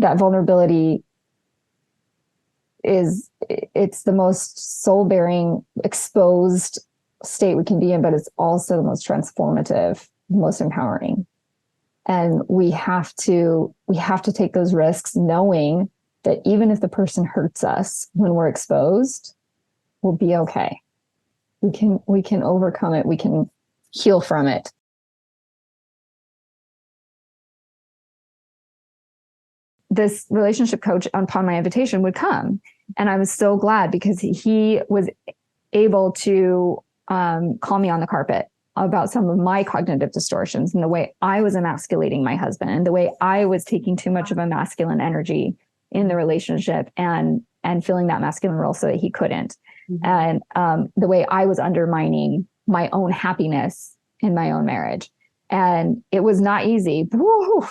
that vulnerability it's the most soul-bearing, exposed state we can be in, but it's also the most transformative, most empowering. And we have to take those risks, knowing that even if the person hurts us when we're exposed, we'll be okay. We can overcome it. We can heal from it. This relationship coach, upon my invitation, would come. And I was so glad, because he was able to call me on the carpet about some of my cognitive distortions and the way I was emasculating my husband and the way I was taking too much of a masculine energy in the relationship and filling that masculine role so that he couldn't. Mm-hmm. And the way I was undermining my own happiness in my own marriage. And it was not easy. Woo!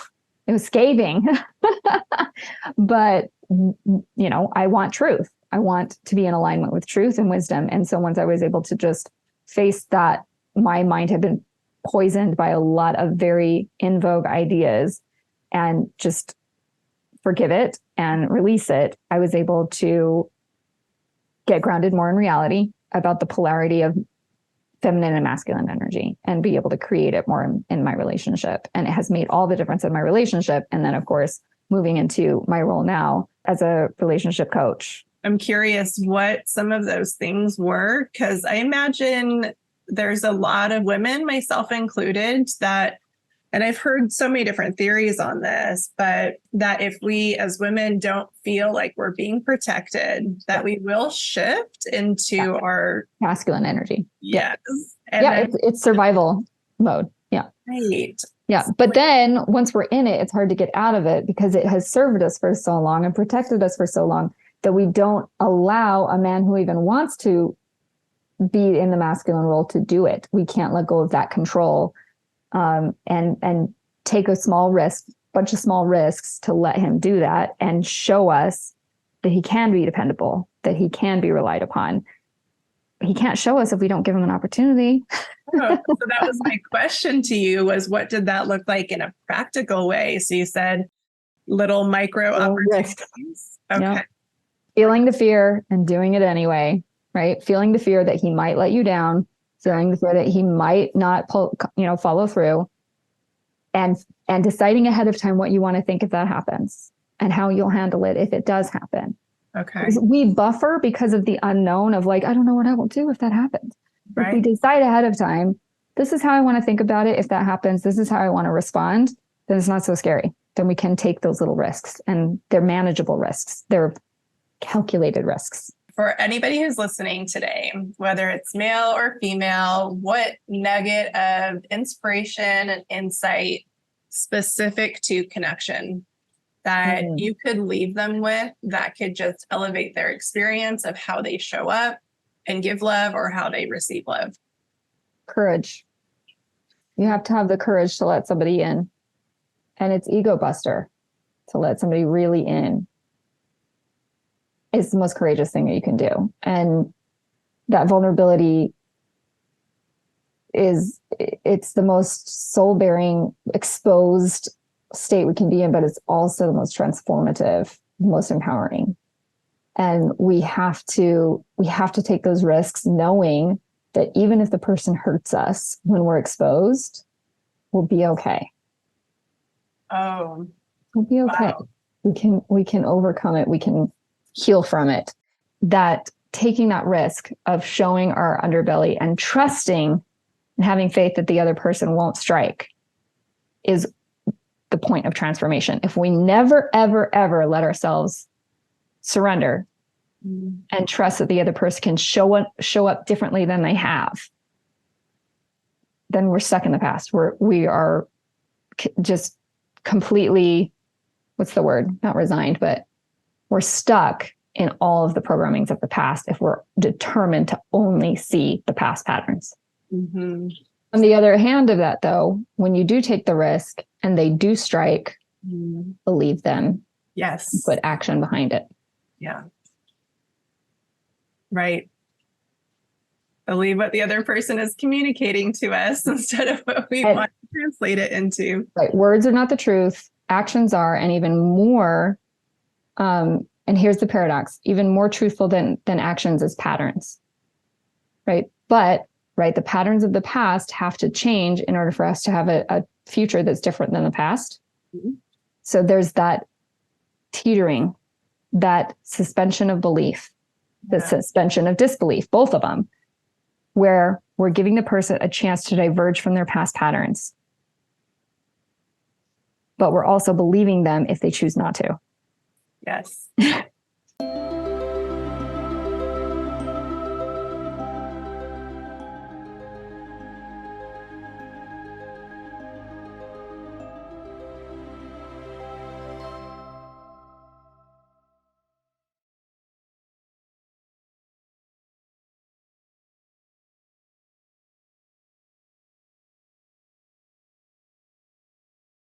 It was scathing. But, I want truth. I want to be in alignment with truth and wisdom. And so once I was able to just face that, my mind had been poisoned by a lot of very in vogue ideas, and just forgive it and release it, I was able to get grounded more in reality about the polarity of feminine and masculine energy and be able to create it more in my relationship. And it has made all the difference in my relationship. And then, of course, moving into my role now as a relationship coach. I'm curious what some of those things were, because I imagine there's a lot of women, myself included, that, and I've heard so many different theories on this, but that if we as women don't feel like we're being protected, that we will shift into our masculine energy. Yes. Yeah, it's survival mode. Yeah. Right. Yeah. But then once we're in it, it's hard to get out of it, because it has served us for so long and protected us for so long that we don't allow a man who even wants to be in the masculine role to do it. We can't let go of that control, and take a bunch of small risks to let him do that and show us that he can be dependable, that he can be relied upon. He can't show us if we don't give him an opportunity. So that was my question to you, was what did that look like in a practical way? So you said little micro opportunities. Okay. Yeah. Feeling the fear and doing it anyway, right? Feeling the fear that he might let you down, feeling the fear that he might not follow through, and deciding ahead of time what you want to think if that happens and how you'll handle it if it does happen. Okay. Because we buffer because of the unknown of I don't know what I will do if that happens. Right. If we decide ahead of time, this is how I want to think about it. If that happens, this is how I want to respond, then it's not so scary. Then we can take those little risks, and they're manageable risks. They're calculated risks. For anybody who's listening today, whether it's male or female, what nugget of inspiration and insight specific to connection that you could leave them with that could just elevate their experience of how they show up and give love, or how they receive love? Courage. You have to have the courage to let somebody in. And it's ego buster to let somebody really in. It's the most courageous thing that you can do. And that vulnerability it's the most soul-bearing, exposed state we can be in, but it's also the most transformative, most empowering. And we have to take those risks, knowing that even if the person hurts us when we're exposed, we'll be okay. Oh, we'll be okay. Wow. We can overcome it. We can heal from it. That taking that risk of showing our underbelly and trusting and having faith that the other person won't strike is the point of transformation. If we never, ever, ever let ourselves surrender and trust that the other person can show up differently than they have, then we're stuck in the past. We are just completely, what's the word? Not resigned, but we're stuck in all of the programmings of the past if we're determined to only see the past patterns. Mm-hmm. On the other hand of that, though, when you do take the risk and they do strike, believe them. Yes. Put action behind it. Yeah. Right. Believe what the other person is communicating to us instead of what we want to translate it into. Right. Words are not the truth. actions are, and even more, and here's the paradox, even more truthful than actions is patterns, right? But, right, the patterns of the past have to change in order for us to have a future that's different than the past. Mm-hmm. So there's that teetering, that suspension of belief, the suspension of disbelief, both of them, where we're giving the person a chance to diverge from their past patterns. But we're also believing them if they choose not to. Yes.